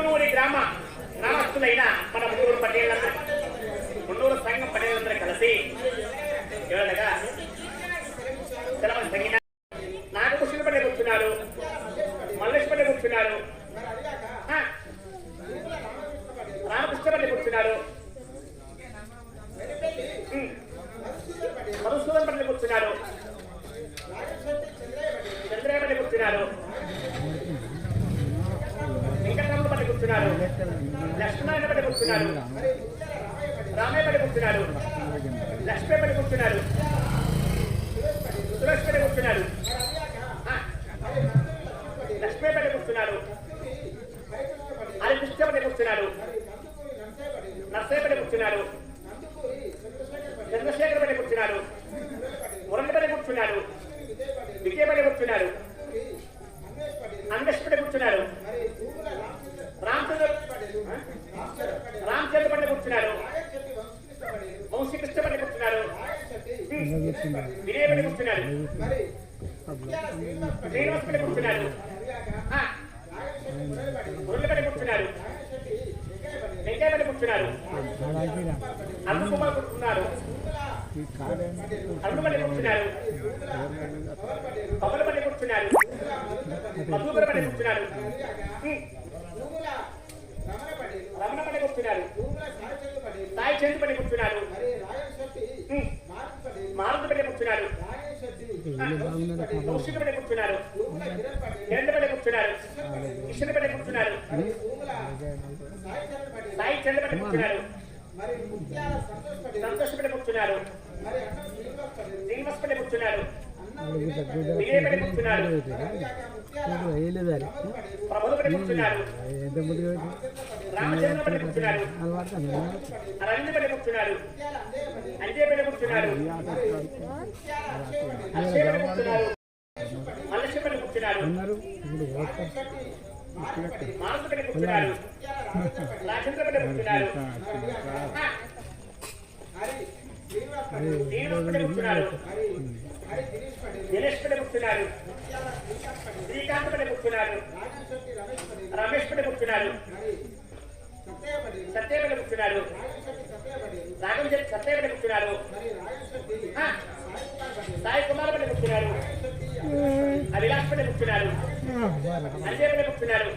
మున్నూరు గ్రామ గ్రామస్తులైన మన మున్నూరు పటేళ్ళందరూ మున్నూరు సంఘం పటేళ్ళందరూ కలిసి ఎవరగా తెలవని తగిన నాగభూషణ పడే కూర్చున్నారు, మల్లేష్ పడే కూర్చున్నారు, రామకృష్ణ పడే కూర్చున్నారు, మధుసూదన్ పడే కూర్చున్నారు, చంద్రయ్య పడే కూర్చున్నారు, వెంకటరాముల పడే కూర్చున్నారు, లక్ష్మణ పడే కూర్చున్నారు, రామయ్య పడే కూర్చున్నారు, లక్ష్మీ పడే కూర్చున్నారు, సురేష్ పడే కూర్చున్నారు, లక్ష్మీ పడే కూర్చున్నారు, హరికృష్ణ పడే కూర్చున్నారు, నర్సయ్య పడే కూర్చున్నారు, చంద్రశేఖర్ పడే కూర్చున్నారు, మురళి పడే కూర్చున్నారు, విజయ పడే కూర్చున్నారు, అన్వేష్ పడే కూర్చున్నారు, రామచంద్ర పడే కూర్చున్నారు, వంశీకృష్ణ పడే కూర్చున్నారు, వినయ పడే కూర్చున్నారు, శ్రీనివాస్ పడే కూర్చున్నారు, మురళి పడే కూర్చున్నారు, వెంకయ్య పడే కూర్చున్నారు, అరుణ్ కుమార్ కూర్చున్నారు, అరుణ్ పడే కూర్చున్నారు, పవన్ పడే కూర్చున్నారు, మధుకర్ పడే కూర్చున్నారు, రమణ పడే కూర్చున్నారు, సాయి చంద్ర పడే కూర్చున్నారు, మారుతి పడే కూర్చున్నారు, కౌశిక పడే కూర్చున్నారు, కిరణ్ పడే కూర్చున్నారు, కిషన్ పడే కూర్చున్నారు, సాయి చంద్ర పడే కూర్చున్నారు, సంతోష్ పడే కూర్చున్నారు, శ్రీనివాస్ పడే కూర్చున్నారు, విజయ పడే కూర్చున్నారు, ప్రభుత్వ పడే కూర్చున్నారు, రామచంద్ర పడే కూర్చున్నారు, అరవింద్ పడే కూర్చున్నారు, అంజయ్ పడే కూర్చున్నారు, అక్షయ్ పడే కూర్చున్నారు, మల్లేశ్వర పడే కూర్చున్నారు, మానస పడే కూర్చున్నారు, రాజేంద్ర పడే కూర్చున్నారు, శ్రీనివాస్ పడే కూర్చున్నారు, దినేష్ పడే కూర్చున్నారు, శ్రీకాంత్ పడే కూర్చున్నారు, రమేష్ పడే కూర్చున్నారు, సత్య పడే కూర్చున్నారు, రాఘవ సత్య పడే కూర్చున్నారు, సాయి కుమార్ పడే కూర్చున్నారు, అభిలాష్ పడే కూర్చున్నారు, అంజయ్ పడే కూర్చున్నారు,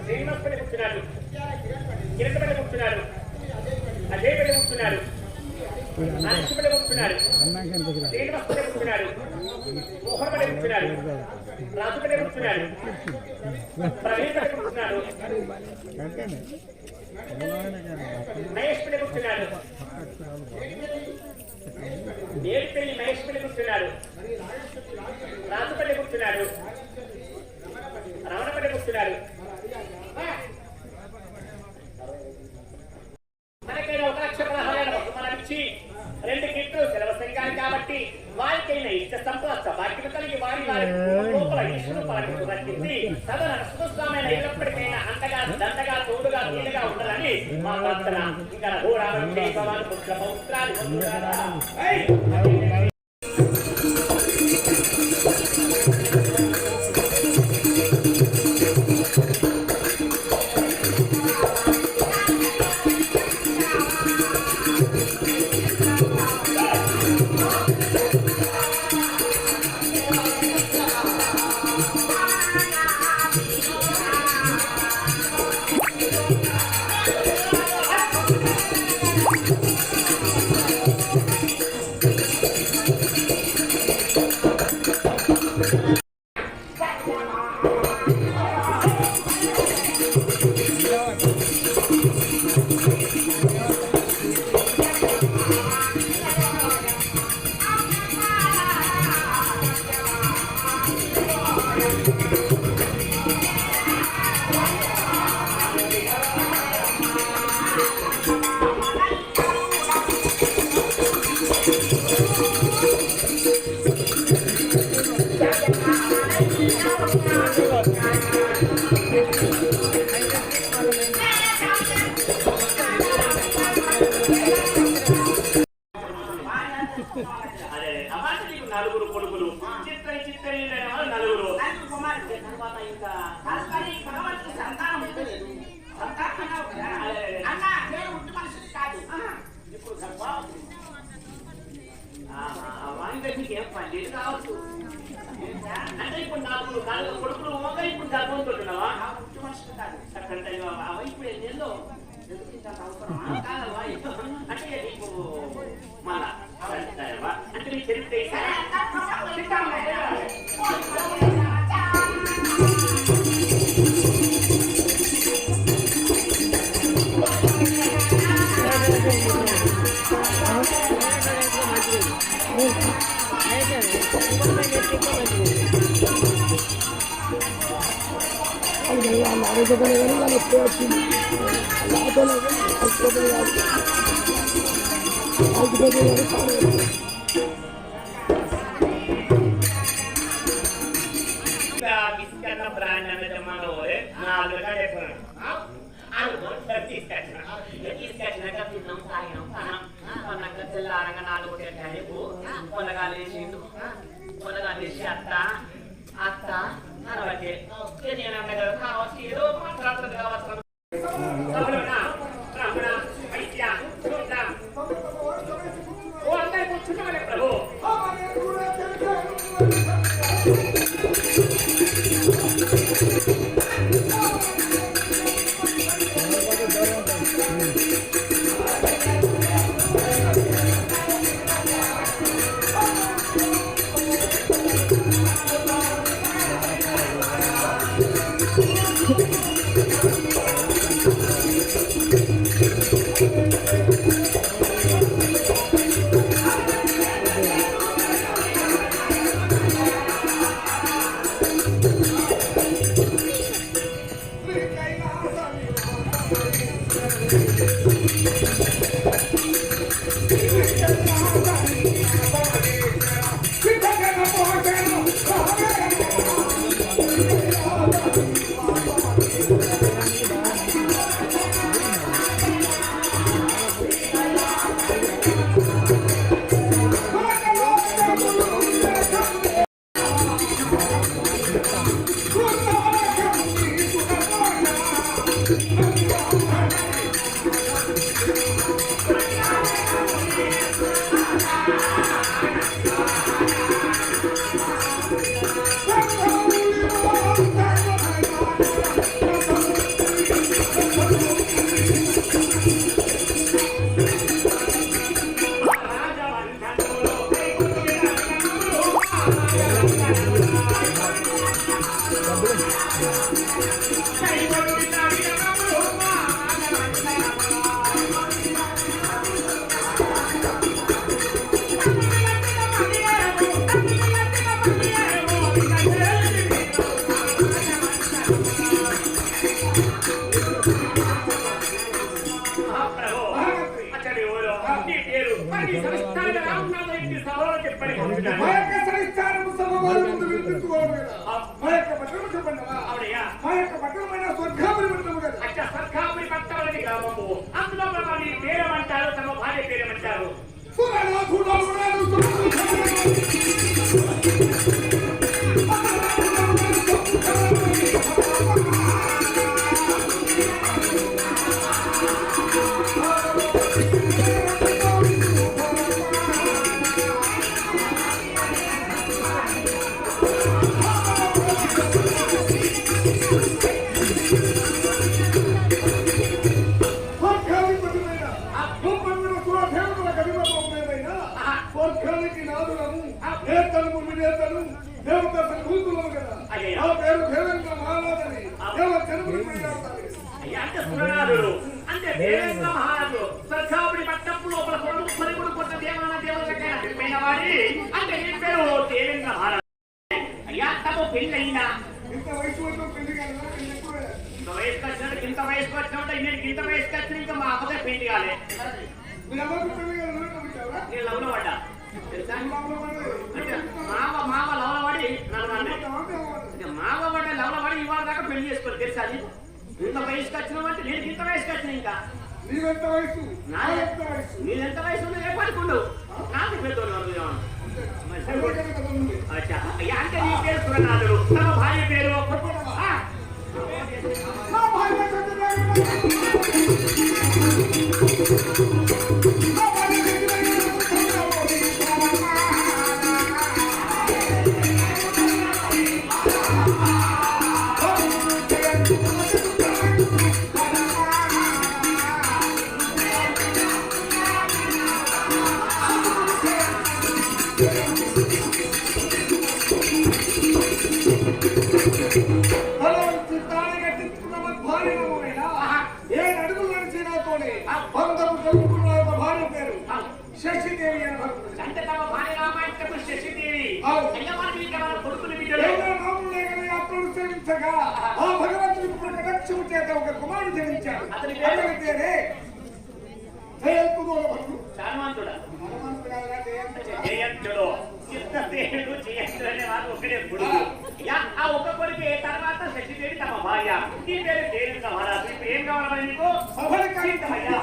శ్రీనివాస్ పడే కూర్చున్నారు, కిరణ్ పడే కూర్చున్నారు, అజయ్ పడే కూర్చున్నారు, నాగేష్ పడే కూర్చున్నారు, శ్రీనివాస్ పడే కూర్చున్నారు, మోహన్ పడే కూర్చున్నారు, రాజు పడే కూర్చున్నారు, ప్రవీణ్ పడే కూర్చున్నారు, మహేష్ పడే కూర్చున్నారు, నేడిపల్లి మహేష్ పడే కూర్చున్నారు, రాజు పడే కూర్చున్నారు, రమణ పడే కూర్చున్నారు. మనకైనా 1,16,000 బహుమానం ఇచ్చి 2 కిట్లు సెలవు సంఘాలు కాబట్టి వారికైనా ఇష్ట సంపద బాధ్యత కలిగి వారి లోపల ఈశ్వరు పాలనకు రక్షించి సదన సుస్థమైన ఎల్లప్పటికైనా అంతగా దండగా తోడుగా నీళ్ళగా ఉండాలని మా ప్రార్థన. ఇంకా భూరామ పుత్ర పౌత్రాలు నలుగురు కొడుకులు చిత్ర చిత్ర నలుగురు ఇంకా కావాల్సిన సంతానం లేదు. అన్న నేను ఉండి మనిషిని కాదు. ఇప్పుడు వానికి ఏం పని కావచ్చు అంటే ఇప్పుడు నాకు కొడుకులు ఇప్పుడు గర్భంతున్నావా మనిషిని కాదు అక్కడ ఇప్పుడు ఎన్నెల్లో అంటే నీకు మళ్ళా అంటే నీకు తెలిస్తే తీసుకొచ్చినాక తిన్నాం తాగినాం కొన్నాక తెల్లారంగా 4 టైపు పొలగాలేసిండు పొలగాలేసి అత్త అత్త అనబట్టే నేను అన్న కదా కావచ్చు ఏదో మాట్లాడుతుంది కావచ్చు అందరికి కూర్చున్నాడే ప్రభు పేరమంటారు తమ భార్య పేరమంటారు అంటే దేవేంద్ర మహారాజు సర్కాపుడి పట్టపు లోపల కొడుకు కొత్త దేవాన దేవతకైనా వాడి అంటే నీ పేరు దేవేంద్ర మహారాజు. అయ్యా తమ పెళ్ళైనా ఇంత వయసు వచ్చినట్టు ఇంత వయసుకు వచ్చినట్టు ఇంత వయసుకు వచ్చిన ఇంకా మా అమ్మగా పెళ్లి కాలే. నేను లవ్లో పడ్డా మావ లవ్లో పడి మావ పడ్డ లవ్లో పడి ఇవాళ దాకా పెళ్లి చేసుకోవాలి తెలుసా. ఇంత వయసుకు వచ్చినావు అంటే నేను ఇంత వయసుకు వచ్చిన ఇంకా నీవెంత వయసు? నా ఎంత వయసు? నీదెంత వయసు ఉందో ఏ పడుకుండు నాకు పెద్దోళ్ళు అచ్చా అంటే నీ పేరు సురనాథుడు తమ భార్య పేరు నా భార్య శశిదేవి అంటే తమ భార్య రామాయణకు శశిదేవి కొడుకులు అతడు సేవించగా ఆ భగవంతుడికి ప్రకటక్షము చేత ఒక కుమారుడు జన్మించాడు. అతని పేరే జయంతుడు. జయంతుడు చిత్తసేనుడు జయంతుడు అనే వారు ఒకటే కొడుకు. ఆ ఒక్క కొడుకే తర్వాత శశిదేవి తమ భార్య. ఈ పేరు దేవి మహారాజు. ఇప్పుడు ఏం కావాలి నీకు? అయ్యా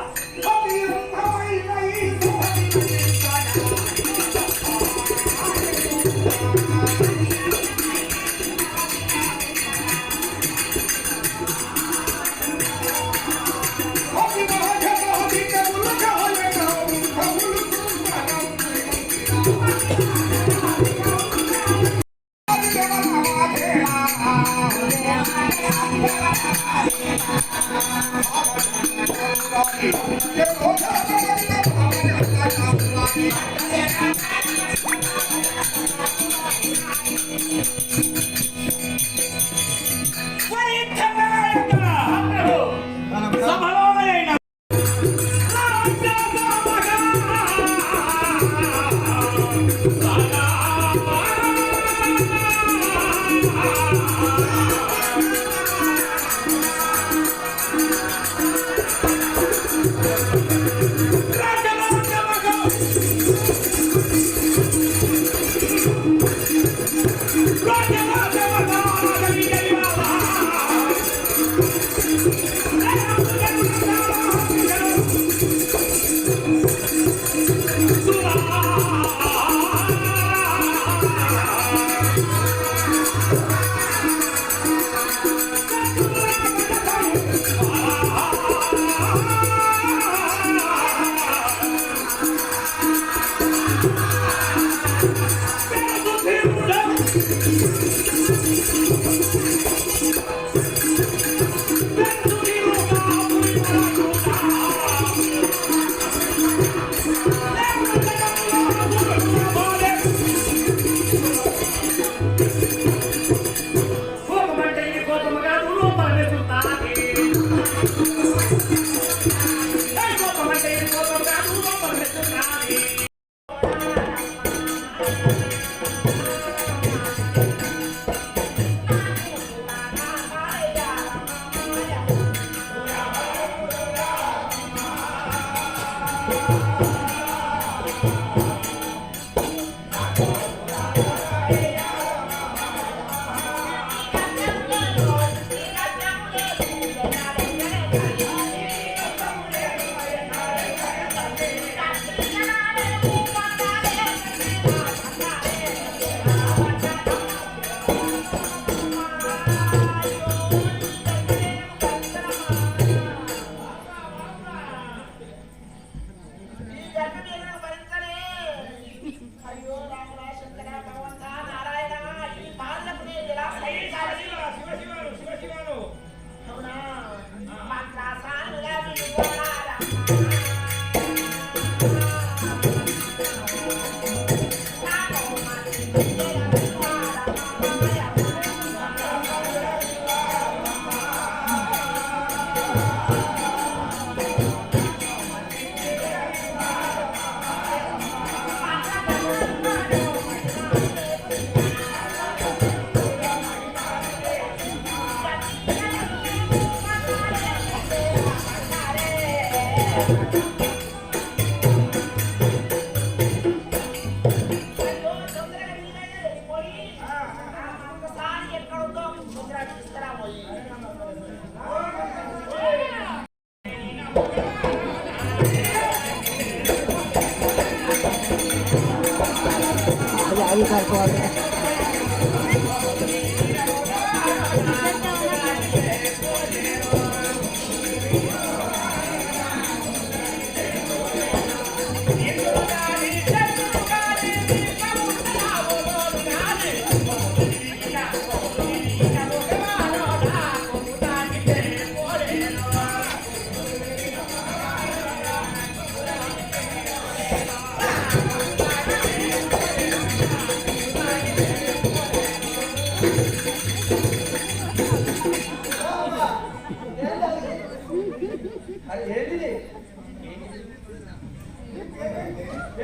అది ఏంటిది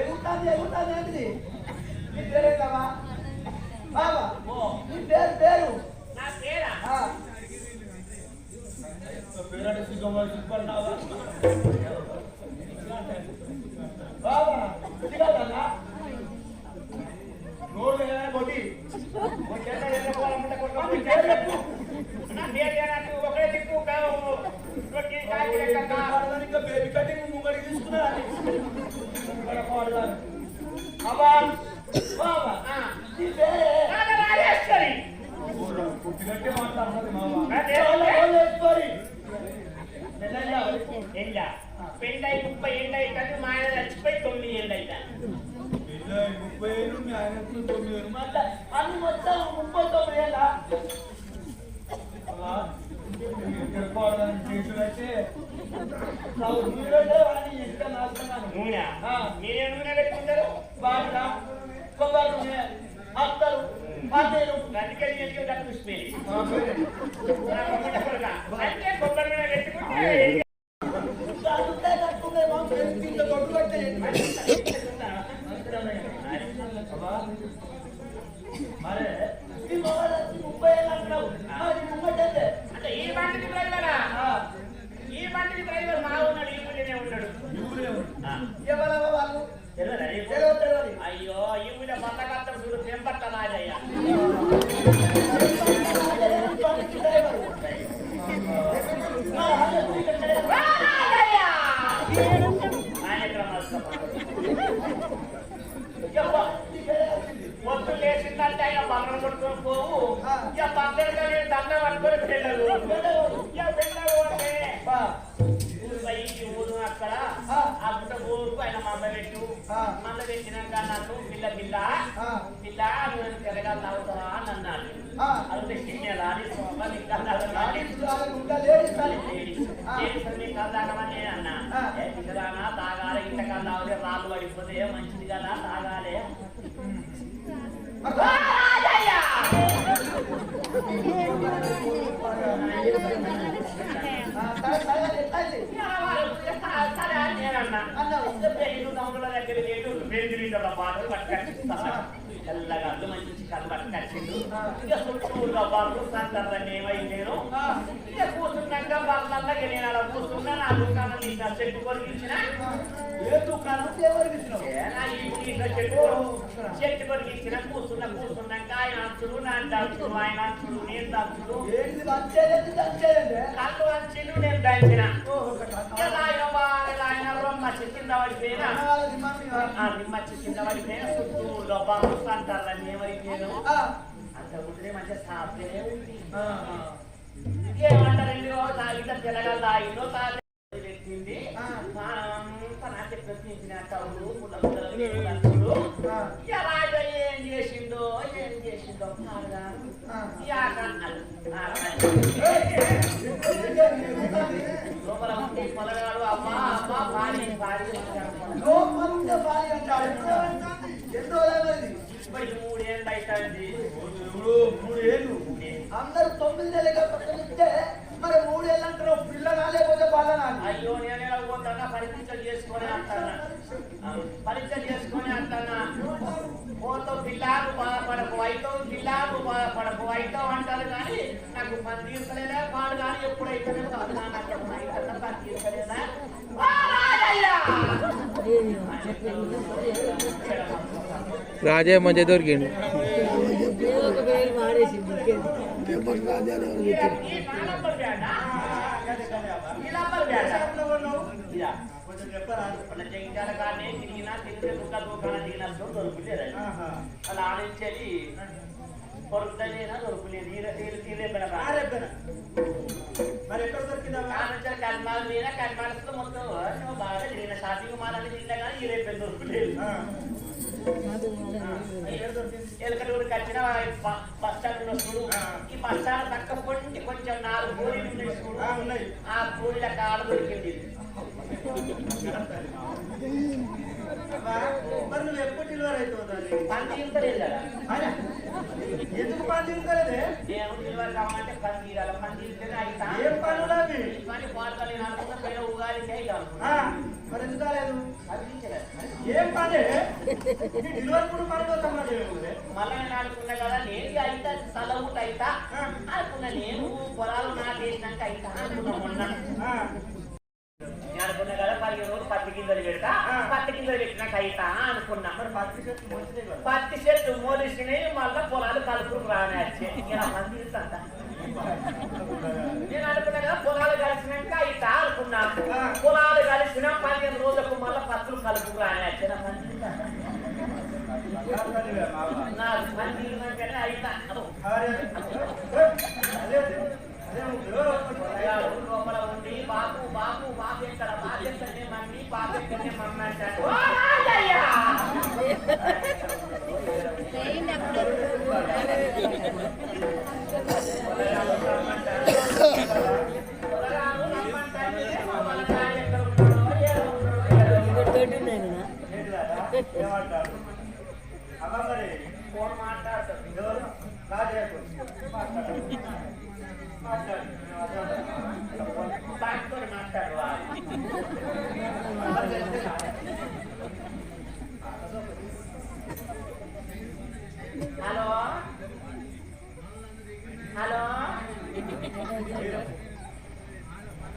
ఎగుతాది ఏంటిది నీ పేరేంటమ్మా బాబా నీ పేరు నా పేరా పేరంటే సిగ్గుపడినావా బాబా సిగ్గుపడన్నా నోరు కొట్టి ఒకటే తిప్పు బేబీ కటింగ్ ముంగడికి తీసుకున్నా అమ్మా బాబా నీ పేరే రాజేశ్వరి పుట్టినట్టే మాట్లాడుతుంది మామ పెళ్ళై 30 ఏళ్ళు అవుతుంది మా ఆయన చచ్చిపోయి 9 ఏళ్ళు అవుతాను 30 ఏళ్ళు మీ ఆయన 9 ఏళ్ళు అన్ని మొత్తం 39 ఏళ్ళ నూనె మీరే నూనె పెట్టుకుంటారు బాగా కొబ్బరి నూనె అత్తరు పన్నీరు అందుకే చూసిపోయి అంటే కొబ్బరి నూనె పెట్టుకుంటే అంటే ఈ బండికి డ్రైవర్ మా ఉన్నాడు ఈ ఊళ్ళోనే ఉన్నాడు ఎవరవ వాళ్ళు అయ్యో ఈ ఊళ్ళో మతకత్తం చూడు పెంపట్ట రాజయ్య పొద్దు లేచిందంటే ఆయన పక్కన కొట్టుకొని పోవు ఇక పక్కన దండ పట్టుకొని పెళ్ళదు ఇక పెళ్ళదు అంటే ఊరు అక్కడ ఆ గుట్ట ఊరుకు ఆయన మంద పెట్టు మంద పెట్టినాక నాకు పిల్ల నువ్వు తెలగాలు తాగుతావా అని అన్నాడు అది చిన్నలాడి తాగమని అన్నా పిల్లదానా తాగాలి ఇంతకాలం తాగితే రాళ్ళు పడిపోతే మంచిది కదా తాగాలి దగ్గర లేదు బెంజులీల పాటలు పట్టుకొచ్చిస్తా తెల్లగా అల్లు మంచి చిక్కలు పట్టుకొచ్చిండు ఇక చుట్టూరుగా బాబు సందర్భాన్ని ఏమైందేను ఇక కూర్చున్నాక వాళ్ళ నేను అలా కూర్చున్నా నా దుకాణం తీసిన చెట్టు కొరికించిన ఏ దుకాణం చెట్టు కొరికించిన కూర్చున్నాక ఆయన అంచుడు నా దంచుడు ఆయన అంచుడు నేను దంచుడు కళ్ళు అంచుడు నేను దంచిన ఆయన రొమ్మచ్చి కింద పడిపోయినా నిమ్మచ్చి కింద పడిపోయినా చుట్టూరులో బాబు సందర్భాన్ని ఏమైందేను అంత ఉంటే మంచిగా సాధ్యమే ఉంది ఏమంటారు తాగితే తెలగా తాగిందో పెట్టింది నాకే ప్రశ్నించిన తవుడు రాజా ఏం చేసిందో లోపల పొలగాడు అమ్మా భారీ మరి 3 ఏళ్ళు అవుతుంది 3 ఏళ్ళు అందరు 9 నెలలుగా పక్కనిస్తే మరి 3 ఏళ్ళు అంటారు పిల్ల రాలేకపోతే బాధ అయ్యో నేను ఎలా పోతానా పరీక్షలు చేసుకొని అంటానా పోతో పిల్లాకు బాధపడకు అయితో అంటారు కానీ నాకు పని తీర్చలేదా పాడు కానీ ఎప్పుడైతే పని తీర్చలేదా రాజే మంచి దొరికిండు అలా ఆడించేది కొరుకుతాయినా దొరుకులేదు మరి ఎక్కడ దొరికిందా కర్మాల మీద కర్మాలతో మొత్తం నువ్వు బాగా తిరిగిన షాపింగ్ మాల్ అని తింటా కానీ ఈ రేపు దొరుకులేదు ఎలకల ఊరికి వచ్చిన బస్ స్టాండ్ చూడు ఈ బస్ స్టాండ్ తక్కువ కొంచెం 4 పూరీలు ఉన్నాయి ఆ పూరీల కాడ దొరికింది మరి నువ్వు ఎప్పుడు డెలివరీ అవుతుంది పని తీరుతలేదు కదా ఎందుకు పని తీరుతలేదే? నేను నిలవాలి కావాలంటే పని తీరాలి. పని తీరితేనే అయితా. ఏం పనులు అవి? పని పాడుకొని నేను అనుకున్న పేరు ఉగాది చేయాలి. మరి ఎందుకు కాలేదు? అది తీర్చలేదు. ఏం పని? నిలవప్పుడు పని కోసం మళ్ళీ నేను అనుకున్నా కదా నేను అయితా సలవుట్ అయితా అనుకున్నా. నేను పొలాలు నాటేసినాక అయితా అనుకున్నా మొన్న. నేను అనుకున్నా కదా 15 రోజులు పత్తి గింజలు పెడతా. పత్తి గింజలు పెట్టినాక అయితా అనుకున్నా. మరి పత్తి చెట్టు మోలిసినాయి. మళ్ళా పొలాలు కలుపుకు రానొచ్చే. ఇలా మంది ఇస్తా. నేను అనుకున్నా కదా పొలాలు కలిసినాక అయితా అనుకున్నా. పొలాలు కలిసిన 15 రోజులకు మళ్ళా పత్తులు కలుపుకు రానొచ్చే. నాకు పని తీరినాకనే అయితా. లోపల ఉండి బాబు బాబు బాబు ఎక్కడ బాబు ఎక్కడనే మమ్మీ బాబు ఎక్కడనే మమ్మీ అంటాడు. ఫోన్ మాట్లాడతాడు. మాట్లాడు. హలో హలో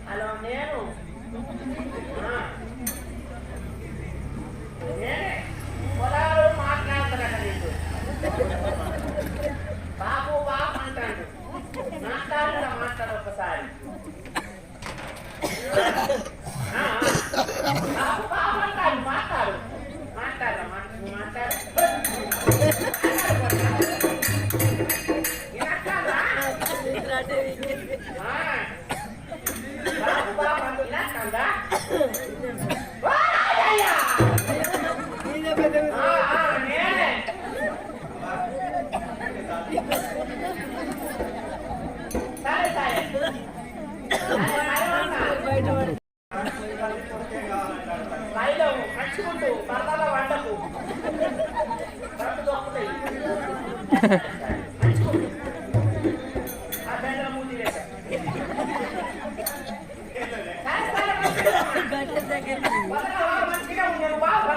హలో నేను పొలాలు మాట్లాడుతున్నాడు. నీకు బాబు బాబు అంటాడు. మాట్లాడు ఒకసారి. బాబు బాబు అంటాడు. మాట్లాడు మాట్లాడు మాట్లాడు. బాబు బాబు అంటూ వినాకందా? నేనే సరే సరే బయట నచ్చుకుంటూ పరదాల వంటకు కరెక్ట్ దొక్కుతాయి. ఆ బెండల మూతి మంచిగా ఉన్నాడు. బాగా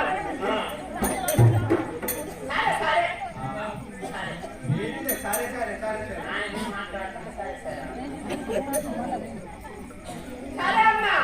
సరే సరే మాట్లాడతాను. సరే సరే సరే అన్నా.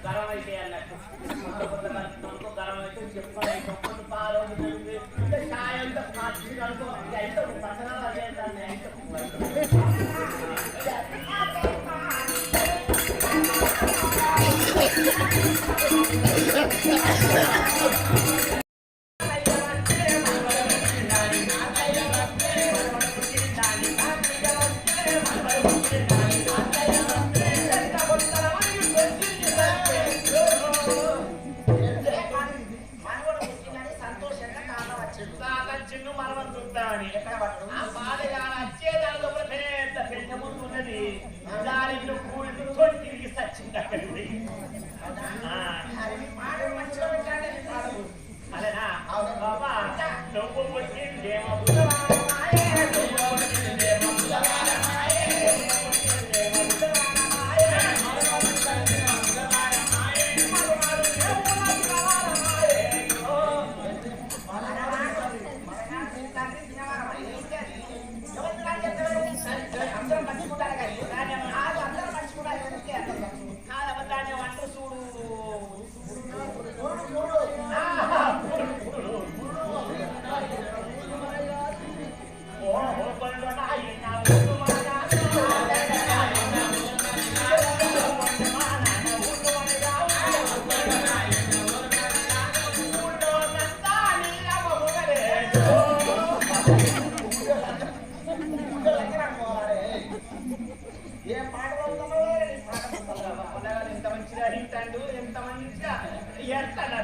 గరం అయితే అన్నట్టు గరం అయితే చెప్పాలి. సాయంతో అయితే పట్టణాలు అదే చిన్ను మనం చూద్దామని ఆ బాధ వచ్చే దాని లోపల పెద్ద పెద్ద ముందు ఉన్నది. దాని కూడి తిరిగి సచ్చింది అక్కడికి. అదేనా బాబా డబ్బు వచ్చిందేమో అందరం మంచుకుంటారు కానీ మంచిగా తింటాడు, ఎంత మంచిగా ఎడతాడు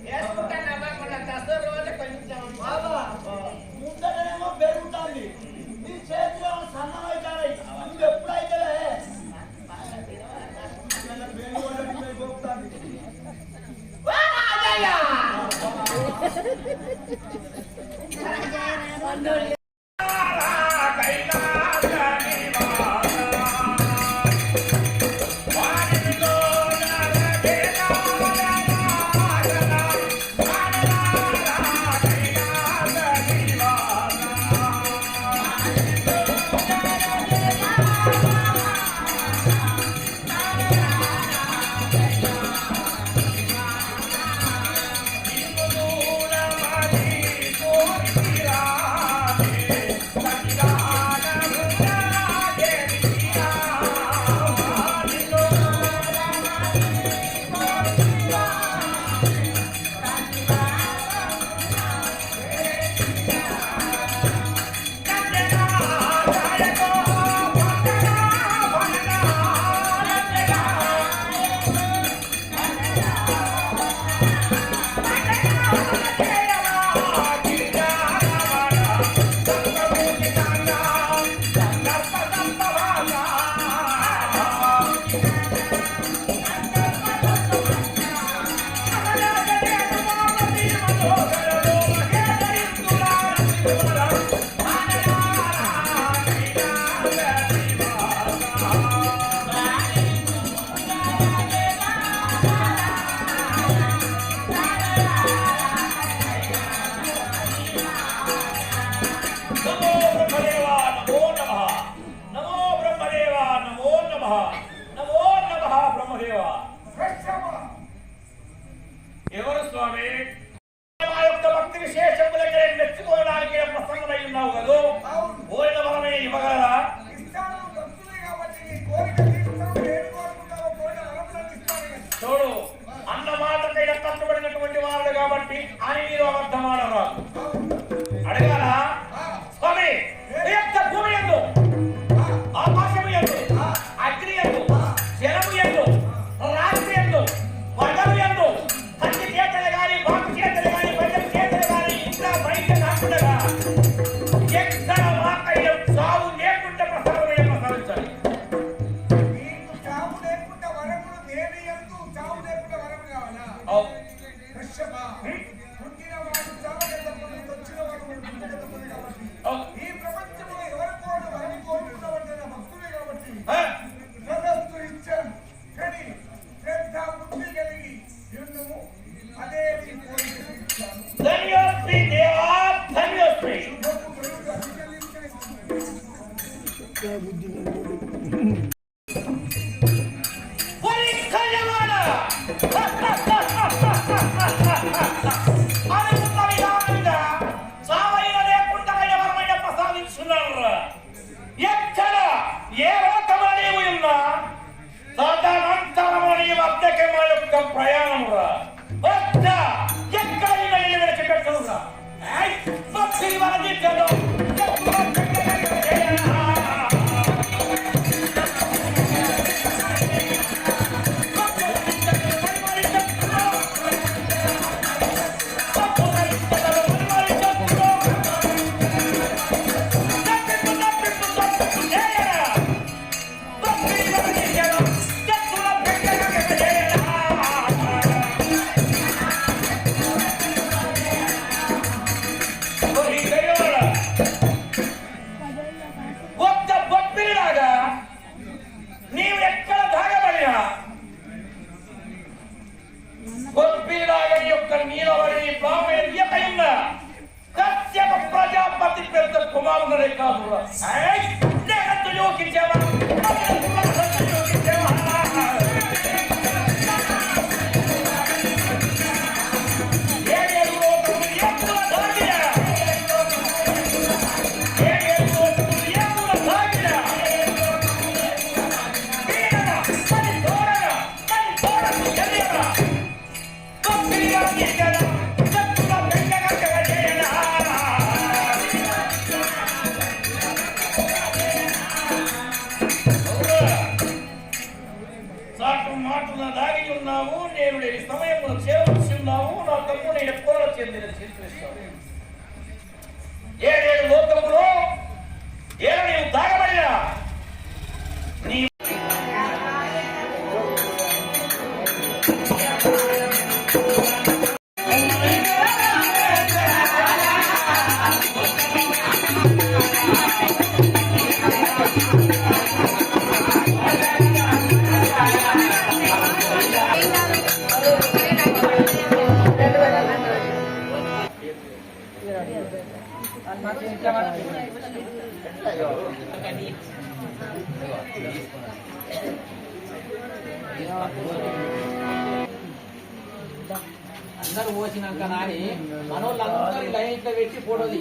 వేసుకుంటానమ్మా మన దసరా రోజు కొంచెం ముందరేమో పెరుగుతుంది, నీ చేతిలో సన్నమైతాయి. నువ్వు ఎప్పుడైతే ఎవరు స్వామి? మా యొక్క భక్తి విశేషములకే మెచ్చుకోవడానికి ప్రసన్నమై ఉన్నావు కదా, కోరిన వరమే ఇవ్వగలరా? చూడు, అన్న మాటకైన కట్టుబడినటువంటి వారు కాబట్టి అని మీరు అబద్ధమాడరాదు. అడగాల స్వామి, భూమి ఎందు, ఆకాశము ఎందు, అగ్ని ఎందు, జలము ఎందు, రాత్రి ఎందు, వరదలు ఎందు, కంటి చేతలు గాని, బాకు చేతలు గాని, ప్రజల చేతలు గాని, ఇంకా బయట కాకుండా ఎక్కడ మాకైనా సాగు లేకుండా ప్రసాదమైన ప్రసాదించాలి. ఈ ప్రపంచంలో ఎవరు కోరు వరం కోరుకున్నవంటే భక్తులే కాబట్టి ఇచ్చాను. కానీ శ్రద్ధ బుద్ధి కలిగి యుద్ధము అదే ధన్యోస్మి దేవా, ధన్యోస్మి. ఎక్కడ ఏ లోకమున నీవు ఉన్నా తదనంతరము నీ వద్దకే మా యొక్క ప్రయాణమురా. వద్ద ఎక్కడ నిన్ను విడిచిపెట్టునురా. భక్తి వరదిద్దను ప్రజాపతి పెద్ద కుమారుడే కాదు. Get ఉన్నావు నా తమ్ముడు ఎప్పుడో చెందిన శ్రీకృష్ణుడు 7 లోకములో నీవు దాగబడినా నీ అందరూ పోసినాక నాని మనోళ్ళందరూ లైన్ ఇట్లా పెట్టి ఫోటోది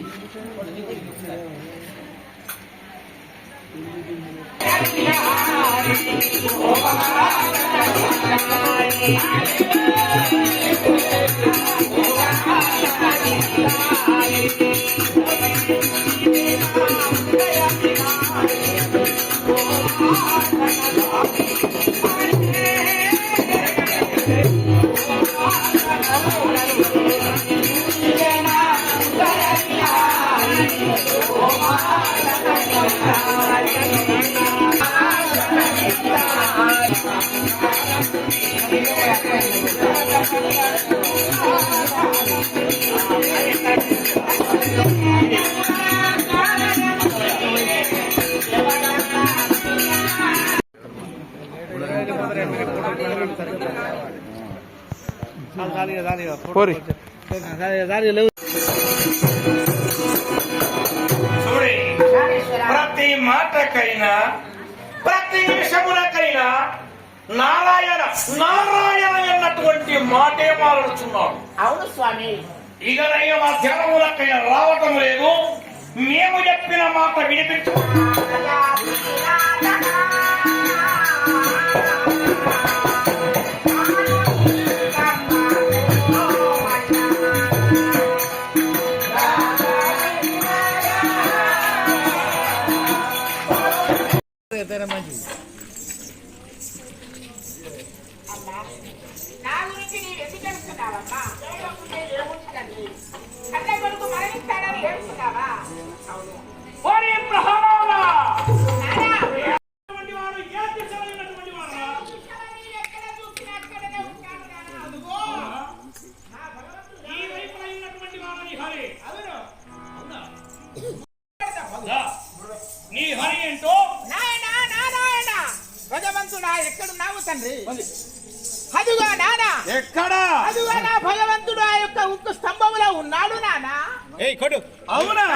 పోరి చూడి ప్రతి మాటకైనా ప్రతి నిమిషములకైనా నారాయణ నారాయణ అన్నటువంటి మాటే మాట్లాడుతున్నాడు. అవును స్వామి. ఇకనైనా మా ధ్యానములకైనా రావటం లేదు. మేము చెప్పిన మాట వినిపించు. నా గురించి నీవు ఎందుకు అనుకున్నావమ్మా? ఏముంటుంది అన్న కొడుకు మరణిస్తాడని ఏడుస్తున్నావా? అవును. నీ హరి ఏంటో నాయన నారాయణ భగవంతుడా ఎక్కడున్నావు తండ్రి? అదుగా నానా ఎక్కడా? అదుగా నా భగవంతుడు ఆ యొక్క ఉక్కు స్తంభంలో ఉన్నాడు నానా. అవునా?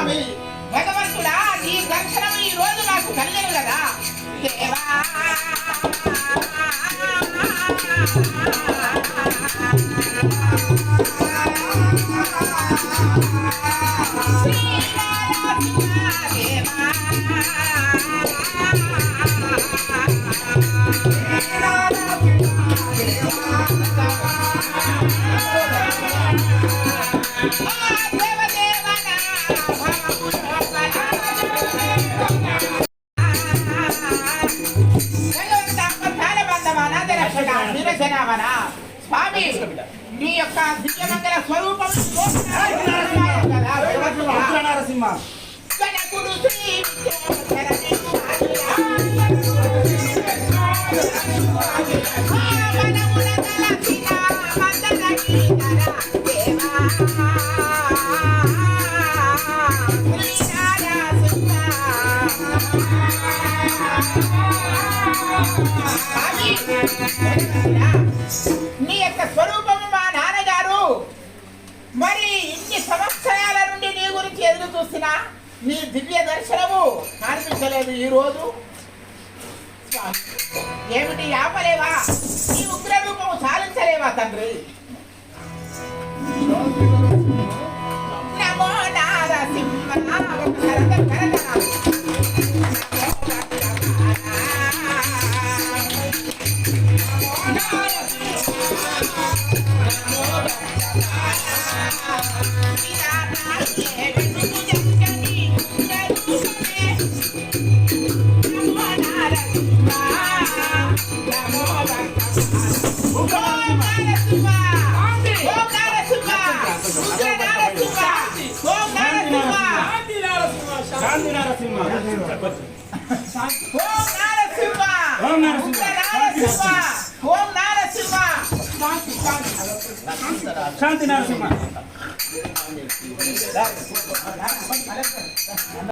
స్వామి భగవంతుడా నీ దర్శనం ఈ రోజు నాకు కలిగను కదా దేవా స్వామి నీ యొక్క దివ్యమంగళ స్వరూపం నరసింహ గణకుడు శ్రీ నీ యొక్క స్వరూపము మా నాన్నగారు మరి ఇన్ని సంవత్సరాల నుండి నీ గురించి ఎదురు చూసినా నీ దివ్య దర్శనము కనిపించలేదు ఈ రోజు ఏమిటి ఆపలేవా నీ ఉగ్ర రూపము సాధించలేవా తండ్రి నమో నారసింహ శాంతి నరసింహ ఓం నరసింహ శాంతి నరసింహ